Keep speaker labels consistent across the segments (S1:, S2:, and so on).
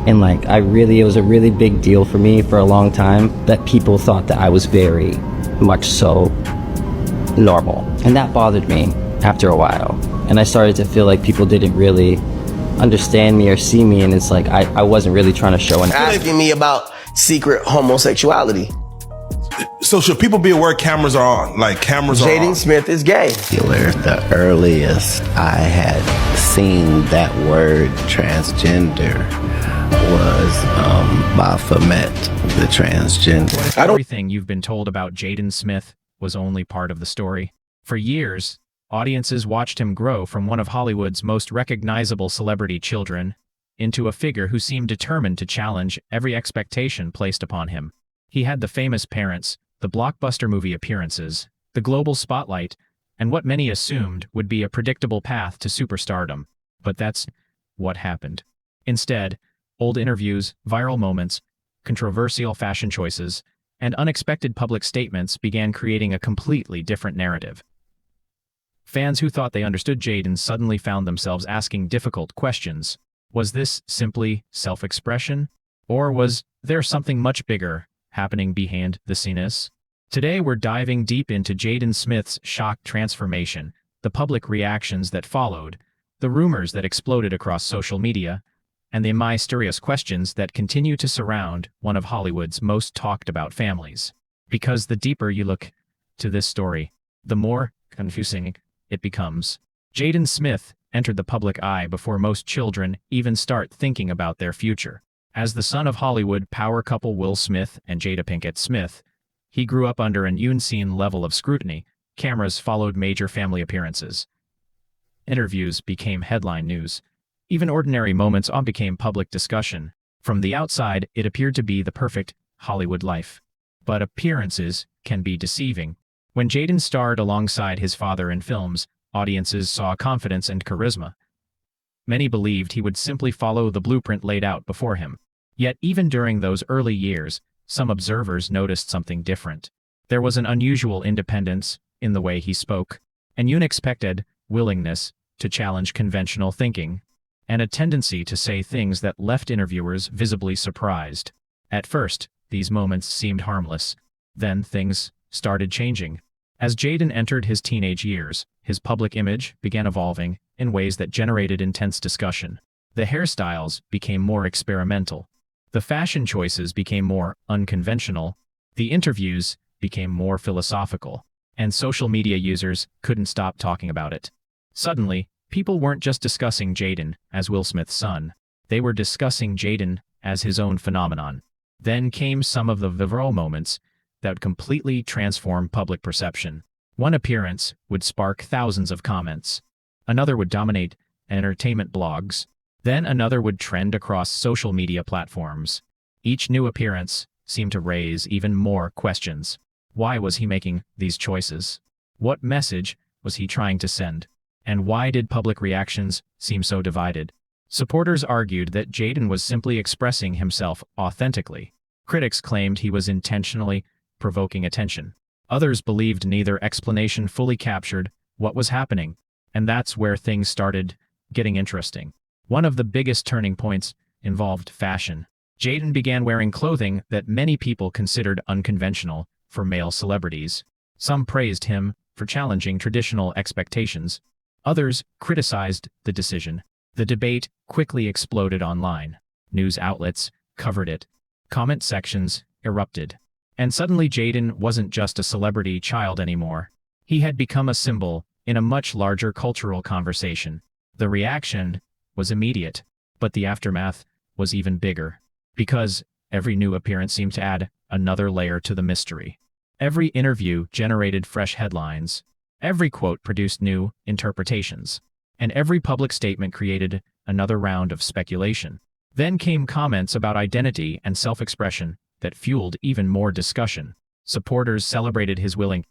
S1: And like, it was a really big deal for me for a long time that people thought that I was very much so normal. And that bothered me after a while. And I started to feel like people didn't really understand me or see me, and it's like I wasn't really trying to show anything.
S2: Asking me about secret homosexuality.
S3: So should people be aware cameras are on? Like cameras are on.
S2: Jaden Smith is gay.
S4: The earliest I had seen that word transgender was Baphomet, the transgender.
S5: Everything you've been told about Jaden Smith was only part of the story. For years, audiences watched him grow from one of Hollywood's most recognizable celebrity children into a figure who seemed determined to challenge every expectation placed upon him. He had the famous parents, the blockbuster movie appearances, the global spotlight, and what many assumed would be a predictable path to superstardom. But that's what happened. Instead, old interviews, viral moments, controversial fashion choices, and unexpected public statements began creating a completely different narrative. Fans who thought they understood Jaden suddenly found themselves asking difficult questions. Was this simply self-expression? Or was there something much bigger happening behind the scenes? Today we're diving deep into Jaden Smith's shock transformation, the public reactions that followed, the rumors that exploded across social media, and the mysterious questions that continue to surround one of Hollywood's most talked about families. Because the deeper you look to this story, the more confusing it becomes. Jaden Smith entered the public eye before most children even start thinking about their future. As the son of Hollywood power couple Will Smith and Jada Pinkett Smith, he grew up under an unseen level of scrutiny. Cameras followed major family appearances. Interviews became headline news. Even ordinary moments became public discussion. From the outside, it appeared to be the perfect Hollywood life. But appearances can be deceiving. When Jaden starred alongside his father in films, audiences saw confidence and charisma. Many believed he would simply follow the blueprint laid out before him. Yet even during those early years, some observers noticed something different. There was an unusual independence in the way he spoke, an unexpected willingness to challenge conventional thinking, and a tendency to say things that left interviewers visibly surprised. At first, these moments seemed harmless. Then things started changing. As Jaden entered his teenage years, his public image began evolving in ways that generated intense discussion. The hairstyles became more experimental. The fashion choices became more unconventional. The interviews became more philosophical. And social media users couldn't stop talking about it. Suddenly, people weren't just discussing Jaden as Will Smith's son. They were discussing Jaden as his own phenomenon. Then came some of the viral moments that would completely transform public perception. One appearance would spark thousands of comments. Another would dominate entertainment blogs. Then another would trend across social media platforms. Each new appearance seemed to raise even more questions. Why was he making these choices? What message was he trying to send? And why did public reactions seem so divided? Supporters argued that Jaden was simply expressing himself authentically. Critics claimed he was intentionally provoking attention. Others believed neither explanation fully captured what was happening, and that's where things started getting interesting. One of the biggest turning points involved fashion. Jaden began wearing clothing that many people considered unconventional for male celebrities. Some praised him for challenging traditional expectations. Others criticized the decision. The debate quickly exploded online. News outlets covered it. Comment sections erupted. And suddenly Jaden wasn't just a celebrity child anymore. He had become a symbol in a much larger cultural conversation. The reaction was immediate, but the aftermath was even bigger. Because every new appearance seemed to add another layer to the mystery. Every interview generated fresh headlines. Every quote produced new interpretations. And every public statement created another round of speculation. Then came comments about identity and self-expression that fueled even more discussion. Supporters celebrated his willing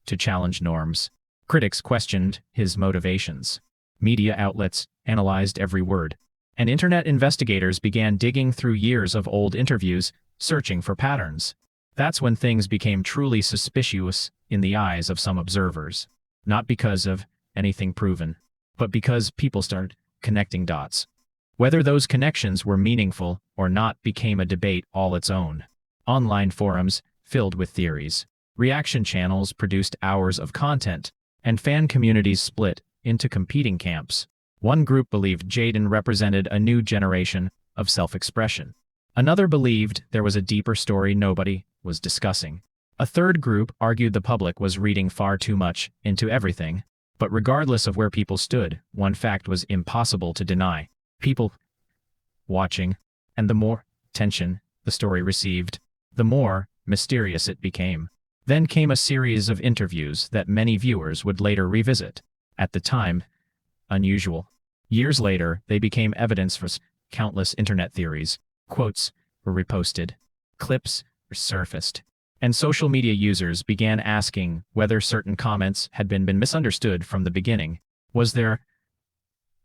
S5: to challenge norms. Critics questioned his motivations. Media outlets analyzed every word. And internet investigators began digging through years of old interviews, searching for patterns. That's when things became truly suspicious in the eyes of some observers. Not because of anything proven, but because people started connecting dots. Whether those connections were meaningful or not became a debate all its own. Online forums filled with theories. Reaction channels produced hours of content, and fan communities split into competing camps. One group believed Jaden represented a new generation of self-expression. Another believed there was a deeper story nobody was discussing. A third group argued the public was reading far too much into everything. But regardless of where people stood, one fact was impossible to deny. People watching, and the more attention the story received, the more mysterious it became. Then came a series of interviews that many viewers would later revisit. At the time, unusual. Years later, they became evidence for countless internet theories. Quotes were reposted, clips resurfaced, and social media users began asking whether certain comments had been misunderstood from the beginning. Was there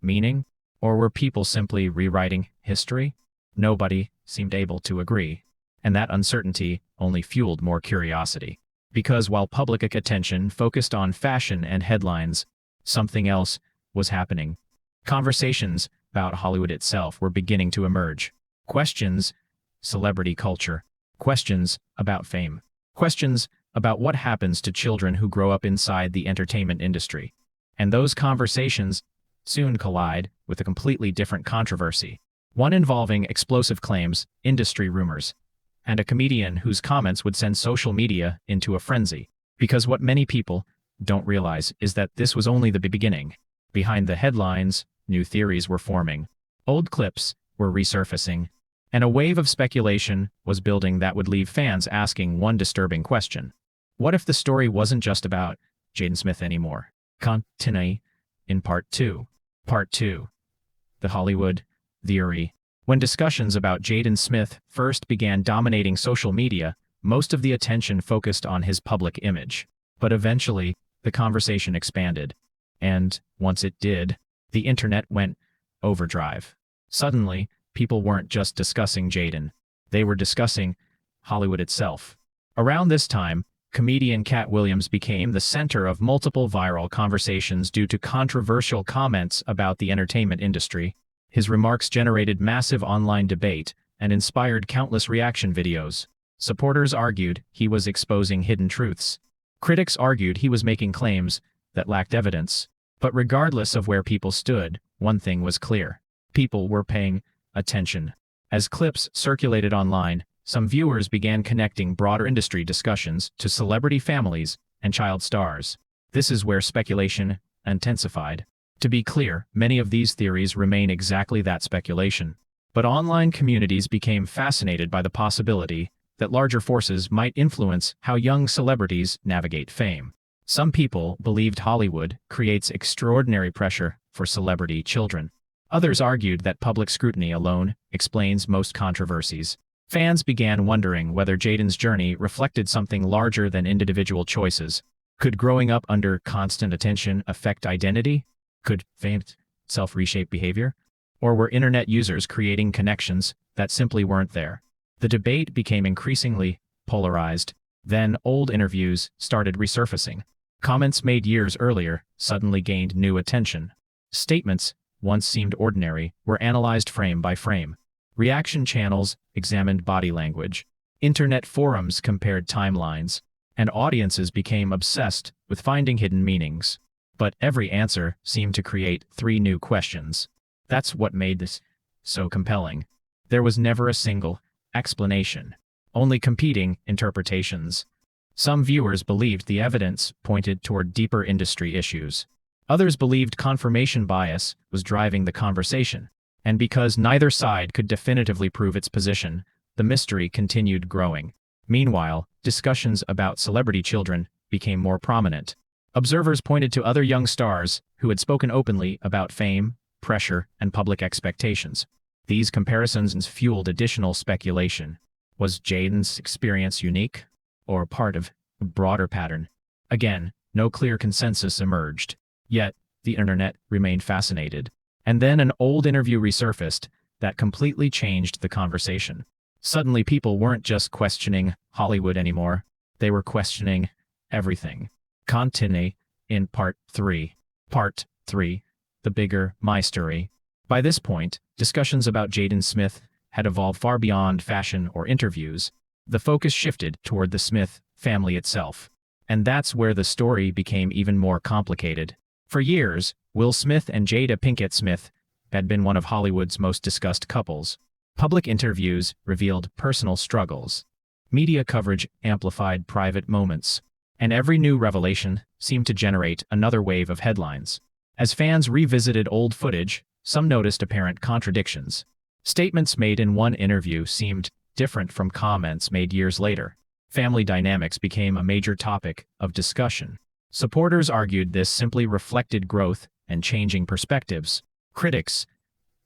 S5: meaning, or were people simply rewriting history? Nobody seemed able to agree, and that uncertainty only fueled more curiosity. Because while public attention focused on fashion and headlines, something else was happening. Conversations about Hollywood itself were beginning to emerge. Questions, celebrity culture. Questions about fame. Questions about what happens to children who grow up inside the entertainment industry. And those conversations soon collide with a completely different controversy. One involving explosive claims, industry rumors, and a comedian whose comments would send social media into a frenzy. Because what many people don't realize is that this was only the beginning. Behind the headlines, new theories were forming. Old clips were resurfacing. And a wave of speculation was building that would leave fans asking one disturbing question. What if the story wasn't just about Jaden Smith anymore? Continue in Part 2. Part 2. The Hollywood Theory. When discussions about Jaden Smith first began dominating social media, most of the attention focused on his public image. But eventually, the conversation expanded. And, once it did, the internet went overdrive. Suddenly, people weren't just discussing Jaden. They were discussing Hollywood itself. Around this time, comedian Katt Williams became the center of multiple viral conversations due to controversial comments about the entertainment industry. His remarks generated massive online debate and inspired countless reaction videos. Supporters argued he was exposing hidden truths. Critics argued he was making claims that lacked evidence. But regardless of where people stood, one thing was clear. People were paying attention. As clips circulated online, some viewers began connecting broader industry discussions to celebrity families and child stars. This is where speculation intensified. To be clear, many of these theories remain exactly that, speculation. But online communities became fascinated by the possibility that larger forces might influence how young celebrities navigate fame. Some people believed Hollywood creates extraordinary pressure for celebrity children. Others argued that public scrutiny alone explains most controversies. Fans began wondering whether Jaden's journey reflected something larger than individual choices. Could growing up under constant attention affect identity? Could fame itself reshape behavior? Or were internet users creating connections that simply weren't there? The debate became increasingly polarized. Then old interviews started resurfacing. Comments made years earlier suddenly gained new attention. Statements once seemed ordinary were analyzed frame by frame. Reaction channels examined body language. Internet forums compared timelines. And audiences became obsessed with finding hidden meanings. But every answer seemed to create 3 new questions. That's what made this so compelling. There was never a single explanation, only competing interpretations. Some viewers believed the evidence pointed toward deeper industry issues. Others believed confirmation bias was driving the conversation. And because neither side could definitively prove its position, the mystery continued growing. Meanwhile, discussions about celebrity children became more prominent. Observers pointed to other young stars who had spoken openly about fame, pressure, and public expectations. These comparisons fueled additional speculation. Was Jaden's experience unique, or part of a broader pattern? Again, no clear consensus emerged. Yet, the internet remained fascinated. And then an old interview resurfaced that completely changed the conversation. Suddenly, people weren't just questioning Hollywood anymore. They were questioning everything. Continue in Part 3. Part 3. The Bigger My Story. By this point, discussions about Jaden Smith had evolved far beyond fashion or interviews. The focus shifted toward the Smith family itself. And that's where the story became even more complicated. For years, Will Smith and Jada Pinkett Smith had been one of Hollywood's most discussed couples. Public interviews revealed personal struggles. Media coverage amplified private moments. And every new revelation seemed to generate another wave of headlines. As fans revisited old footage, some noticed apparent contradictions. Statements made in one interview seemed different from comments made years later. Family dynamics became a major topic of discussion. Supporters argued this simply reflected growth and changing perspectives. Critics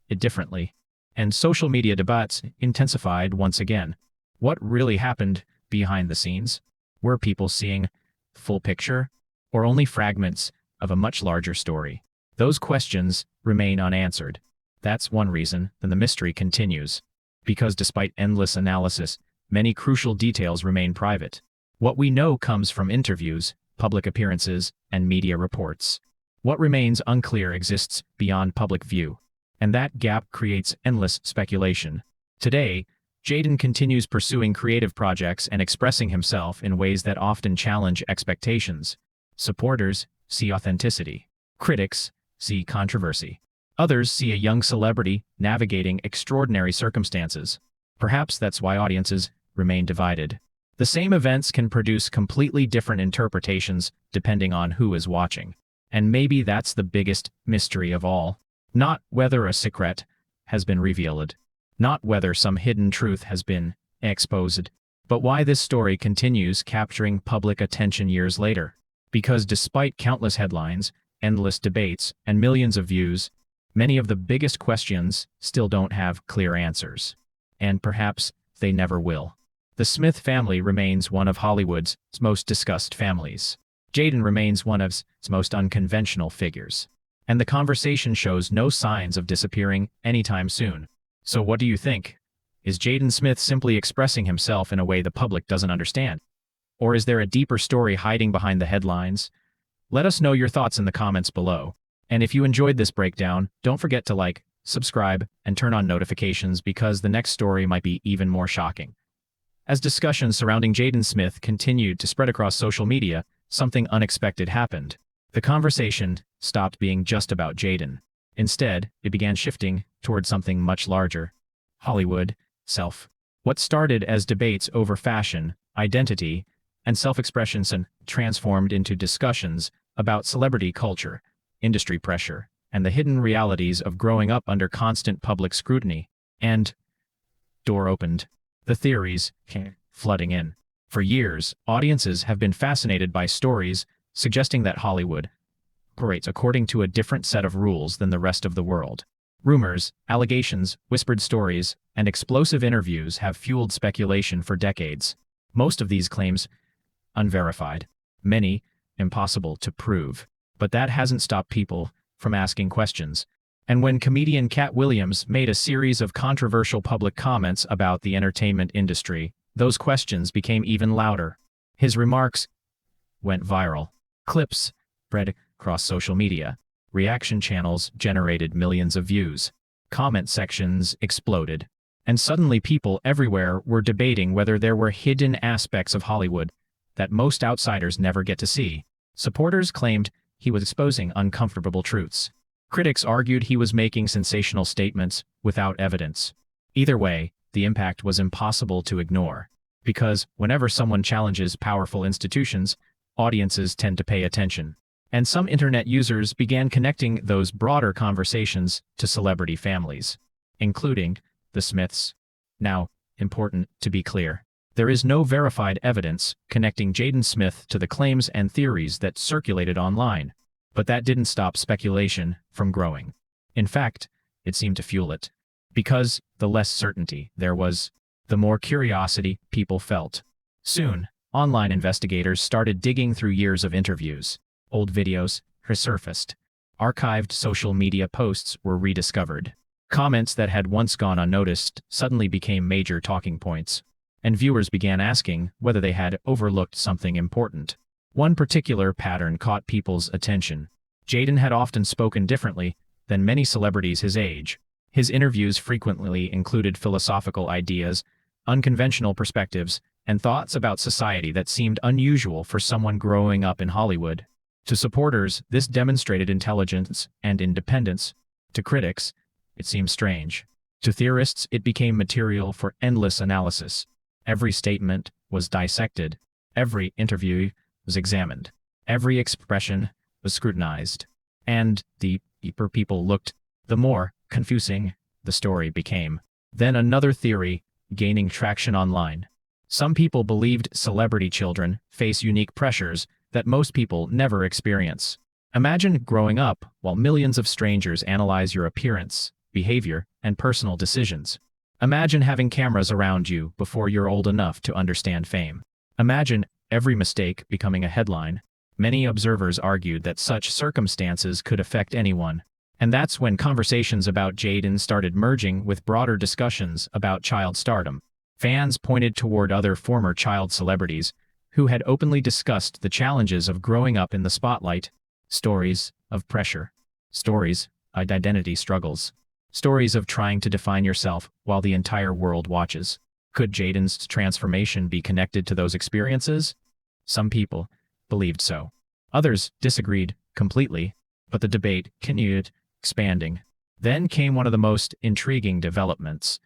S5: it differently. And social media debates intensified once again. What really happened behind the scenes? Were people seeing the full picture, or only fragments of a much larger story? Those questions remain unanswered. That's one reason that the mystery continues. Because despite endless analysis, many crucial details remain private. What we know comes from interviews, public appearances, and media reports. What remains unclear exists beyond public view. And that gap creates endless speculation. Today, Jaden continues pursuing creative projects and expressing himself in ways that often challenge expectations. Supporters see authenticity. Critics see controversy. Others see a young celebrity navigating extraordinary circumstances. Perhaps that's why audiences remain divided. The same events can produce completely different interpretations depending on who is watching. And maybe that's the biggest mystery of all. Not whether a secret has been revealed, not whether some hidden truth has been exposed, but why this story continues capturing public attention years later. Because despite countless headlines, endless debates, and millions of views, many of the biggest questions still don't have clear answers. And perhaps they never will. The Smith family remains one of Hollywood's most discussed families. Jaden remains one of its most unconventional figures. And the conversation shows no signs of disappearing anytime soon. So what do you think? Is Jaden Smith simply expressing himself in a way the public doesn't understand? Or is there a deeper story hiding behind the headlines? Let us know your thoughts in the comments below. And if you enjoyed this breakdown, don't forget to like, subscribe, and turn on notifications because the next story might be even more shocking. As discussions surrounding Jaden Smith continued to spread across social media, something unexpected happened. The conversation stopped being just about Jaden. Instead, it began shifting toward something much larger. Hollywood self. What started as debates over fashion, identity, and self-expression transformed into discussions about celebrity culture, industry pressure, and the hidden realities of growing up under constant public scrutiny. And door opened. The theories came flooding in. For years, audiences have been fascinated by stories suggesting that Hollywood operates according to a different set of rules than the rest of the world. Rumors, allegations, whispered stories, and explosive interviews have fueled speculation for decades. Most of these claims unverified, many impossible to prove. But that hasn't stopped people from asking questions. And when comedian Katt Williams made a series of controversial public comments about the entertainment industry, those questions became even louder. His remarks went viral. Clips spread across social media. Reaction channels generated millions of views. Comment sections exploded. And suddenly people everywhere were debating whether there were hidden aspects of Hollywood that most outsiders never get to see. Supporters claimed he was exposing uncomfortable truths. Critics argued he was making sensational statements without evidence. Either way, the impact was impossible to ignore. Because whenever someone challenges powerful institutions, audiences tend to pay attention. And some internet users began connecting those broader conversations to celebrity families, including the Smiths. Now, important to be clear, there is no verified evidence connecting Jaden Smith to the claims and theories that circulated online. But that didn't stop speculation from growing. In fact, it seemed to fuel it. Because the less certainty there was, the more curiosity people felt. Soon, online investigators started digging through years of interviews. Old videos resurfaced. Archived social media posts were rediscovered. Comments that had once gone unnoticed suddenly became major talking points. And viewers began asking whether they had overlooked something important. One particular pattern caught people's attention. Jaden had often spoken differently than many celebrities his age. His interviews frequently included philosophical ideas, unconventional perspectives, and thoughts about society that seemed unusual for someone growing up in Hollywood. To supporters, this demonstrated intelligence and independence. To critics, it seemed strange. To theorists, it became material for endless analysis. Every statement was dissected. Every interview was examined. Every expression was scrutinized. And the deeper people looked, the more confusing the story became. Then another theory gaining traction online. Some people believed celebrity children face unique pressures that most people never experience. Imagine growing up while millions of strangers analyze your appearance, behavior, and personal decisions. Imagine having cameras around you before you're old enough to understand fame. Imagine every mistake becoming a headline. Many observers argued that such circumstances could affect anyone. And that's when conversations about Jaden started merging with broader discussions about child stardom. Fans pointed toward other former child celebrities who had openly discussed the challenges of growing up in the spotlight. Stories of pressure. Stories of identity struggles. Stories of trying to define yourself while the entire world watches. Could Jaden's transformation be connected to those experiences? Some people believed so. Others disagreed completely, but the debate continued expanding. Then came one of the most intriguing developments.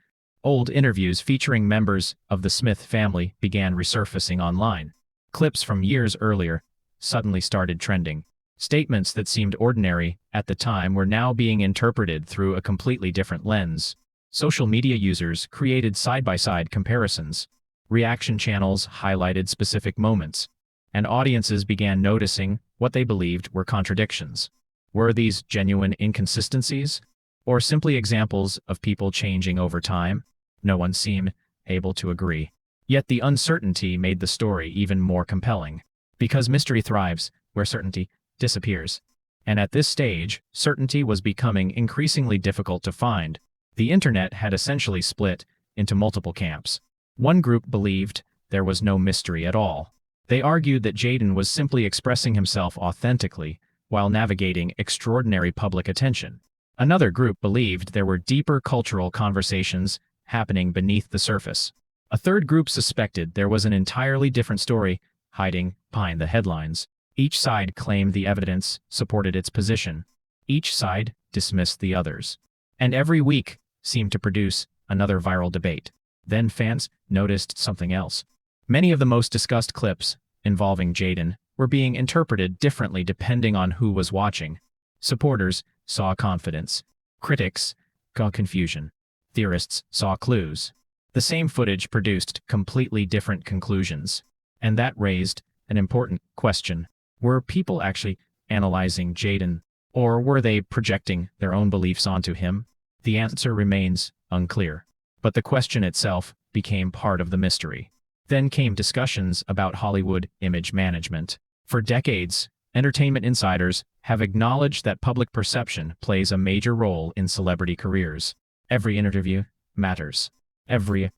S5: Old interviews featuring members of the Smith family began resurfacing online. Clips from years earlier suddenly started trending. Statements that seemed ordinary at the time were now being interpreted through a completely different lens. Social media users created side-by-side comparisons. Reaction channels highlighted specific moments, and audiences began noticing what they believed were contradictions. Were these genuine inconsistencies, or simply examples of people changing over time? No one seemed able to agree. Yet the uncertainty made the story even more compelling. Because mystery thrives where certainty disappears. And at this stage, certainty was becoming increasingly difficult to find. The internet had essentially split into multiple camps. One group believed there was no mystery at all. They argued that Jaden was simply expressing himself authentically while navigating extraordinary public attention. Another group believed there were deeper cultural conversations happening beneath the surface. A third group suspected there was an entirely different story hiding behind the headlines. Each side claimed the evidence supported its position. Each side dismissed the others. And every week seemed to produce another viral debate. Then fans noticed something else. Many of the most discussed clips involving Jaden were being interpreted differently depending on who was watching. Supporters saw confidence. Critics saw confusion. Theorists saw clues. The same footage produced completely different conclusions. And that raised an important question. Were people actually analyzing Jaden, or were they projecting their own beliefs onto him? The answer remains unclear. But the question itself became part of the mystery. Then came discussions about Hollywood image management. For decades, entertainment insiders have acknowledged that public perception plays a major role in celebrity careers. Every interview matters. Every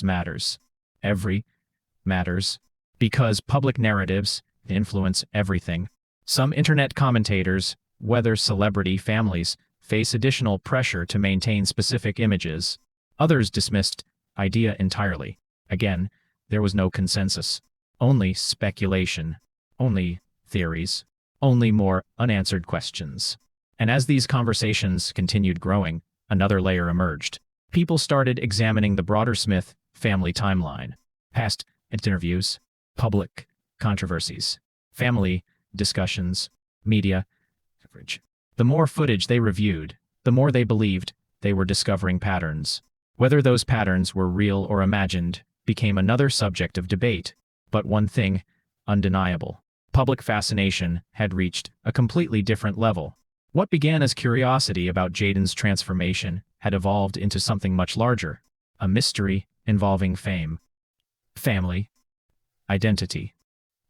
S5: matters. Every matters. Because public narratives influence everything. Some internet commentators, whether celebrity families, face additional pressure to maintain specific images. Others dismissed idea entirely. Again, there was no consensus. Only speculation. Only theories. Only more unanswered questions. And as these conversations continued growing, another layer emerged. People started examining the broader Smith family timeline. Past interviews, public controversies, family discussions, media coverage. The more footage they reviewed, the more they believed they were discovering patterns. Whether those patterns were real or imagined became another subject of debate. But one thing, undeniable. Public fascination had reached a completely different level. What began as curiosity about Jaden's transformation had evolved into something much larger. A mystery involving fame, family, identity,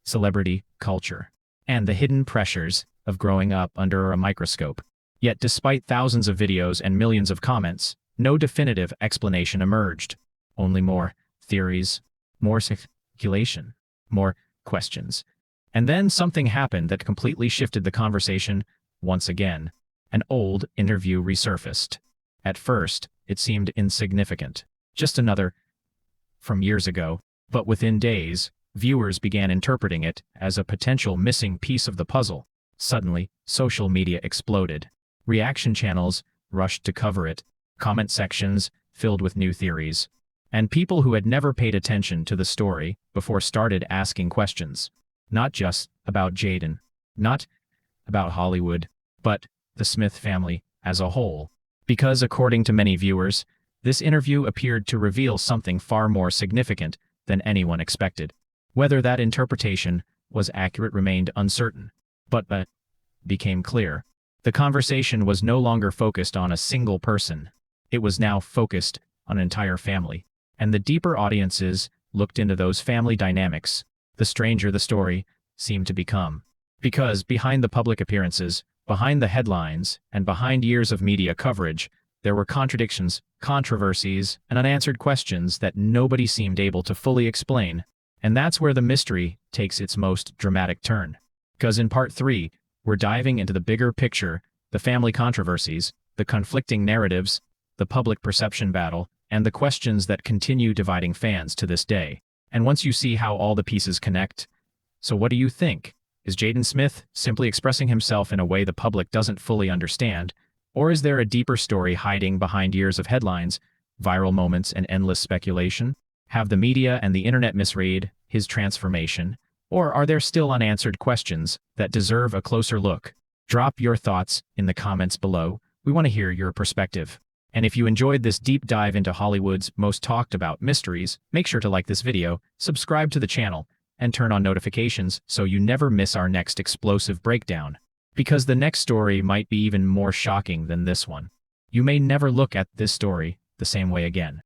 S5: celebrity culture, and the hidden pressures of growing up under a microscope. Yet despite thousands of videos and millions of comments, no definitive explanation emerged. Only more theories, more speculation, more questions. And then something happened that completely shifted the conversation once again. An old interview resurfaced. At first, it seemed insignificant. Just another from years ago. But within days, viewers began interpreting it as a potential missing piece of the puzzle. Suddenly, social media exploded. Reaction channels rushed to cover it, comment sections filled with new theories, and people who had never paid attention to the story before started asking questions. Not just about Jaden, not about Hollywood, but the Smith family as a whole. Because according to many viewers, this interview appeared to reveal something far more significant than anyone expected. Whether that interpretation was accurate remained uncertain, but became clear. The conversation was no longer focused on a single person. It was now focused on an entire family. And the deeper audiences looked into those family dynamics, the stranger the story seemed to become. Because behind the public appearances, behind the headlines, and behind years of media coverage, there were contradictions, controversies, and unanswered questions that nobody seemed able to fully explain. And that's where the mystery takes its most dramatic turn. Because in part 3, we're diving into the bigger picture, the family controversies, the conflicting narratives, the public perception battle, and the questions that continue dividing fans to this day. And once you see how all the pieces connect, so what do you think? Is Jaden Smith simply expressing himself in a way the public doesn't fully understand? Or is there a deeper story hiding behind years of headlines, viral moments, and endless speculation? Have the media and the internet misread his transformation? Or are there still unanswered questions that deserve a closer look? Drop your thoughts in the comments below. We want to hear your perspective. And if you enjoyed this deep dive into Hollywood's most talked about mysteries, make sure to like this video, subscribe to the channel, and turn on notifications so you never miss our next explosive breakdown. Because the next story might be even more shocking than this one. You may never look at this story the same way again.